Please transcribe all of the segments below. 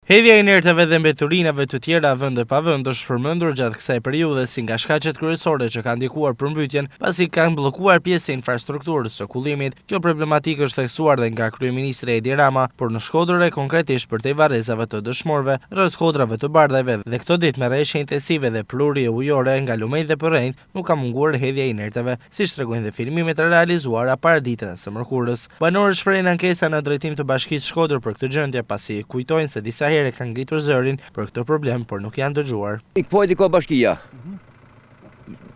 Hedhja e inerteve dhe mbeturinave të tjera vende pa vend është përmendur gjatë kësaj periudhe si nga shkaqet kryesore që kanë ndikuar përmbytjen, pasi kanë bllokuar pjesë e infrastrukturës së kullimit. Kjo problematikë është theksuar dhe nga kryeministri Edi Rama, por në Shkodër e konkretisht përtej varrezave të dëshmorëve, rreth skodrave të bardhajve dhe këto ditë me rreshje intensive dhe prurje ujore nga lumej dhe përrejt, nuk ka munguar hedhja e inerteve, siç tregojnë dhe filmimet e realizuara para ditës së mërkurës. Banorët shprehin ankesa në drejtim të Bashkisë Shkodër për këtë gjendje, pasi kujtojnë se disa herë kanë ngritur zërin për këtë problem, por nuk janë dëgjuar. Pojdi ka bashkia.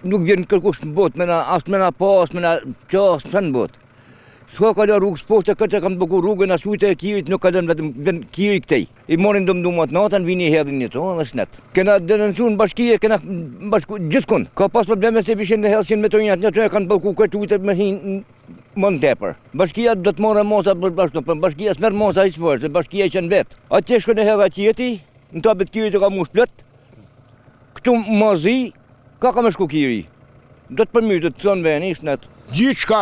Nuk vjen kërkush në botë, as mëna pa, as mëna qas, në botë. Shko ka lë rrugës poshtë, këtë kam bëgu rrugën, as ujtë e kirit, nuk ka lënë vetëm kiri këtej. I morin dëmdumat natën, vini hedhin një tonë dhe shnet. Kena denoncu në bashkije, kena bashku gjithkund. Ka pas probleme se bishin në helsin me tojnjat, një të kanë bëgu këtë ujtë me hinë më në tepër. Bashkia do të morë mosa për bashkëto, për bashkia s'merë mosa i s'forë, se bashkia i qenë vetë. Atje shkën e hedha qjeti, në tabet kiri të ka mush plët, këtu mazi, ka me shku kiri. Do të përmyrë, do të thonë veni, shnet. Gjithë shka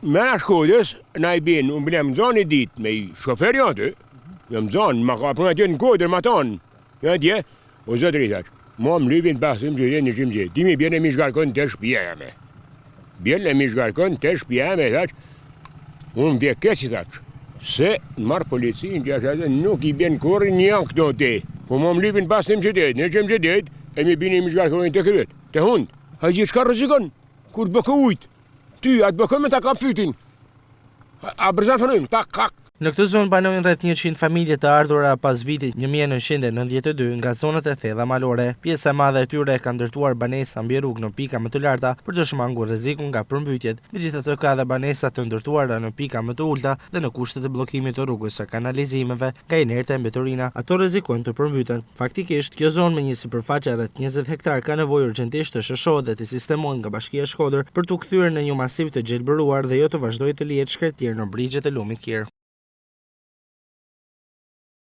me në Shkodës, na i binë, unë bële më zonë i ditë me i shoferi atë, me më zonë, ma ka përnë atje në kodër, ma tonë, e atje, o zëtë rritaq, ma më lypin pasim që një qimë gjithë, dimi bjene mi shgarkon të shpija me. Bjene mi shgarkon të shpija me, thaq, unë vje keci, thaq, se në marë policinë që ashtë nuk i bjen kurë një këto te, po ma më lypin pasim që det, një qimë që det, e mi bini mi shgarkon të kryet, të hundë, a gjithë shka rëzikon, kur bëkë ujtë, ty, atë bëkëm me ta kap fytin. A bërzafonojmë, ta kak. Në këtë zonë banojnë rreth 100 familje të ardhura pas vitit 1992 nga zonat e thella malore. Pjesa e madhe e tyre ka ndërtuar banesa mbi rrugë në pika më të larta për të shmangur rrezikun nga përmbytjet. Megjithatë ka edhe banesa të ndërtuara në pika më të ulta dhe në kushte të bllokimit të rrugës së kanalizimeve nga inerta e mbeturina. Ato rrezikojnë të përmbyten. Faktikisht, kjo zonë me një sipërfaqe rreth 20 hektar ka nevojë urgjentisht të shëshohet dhe të sistemohet nga Bashkia e Shkodër për t'u kthyer në një masiv të gjelbëruar dhe jo të vazhdojë të lihet shkretyer në brigjet e lumit Kir.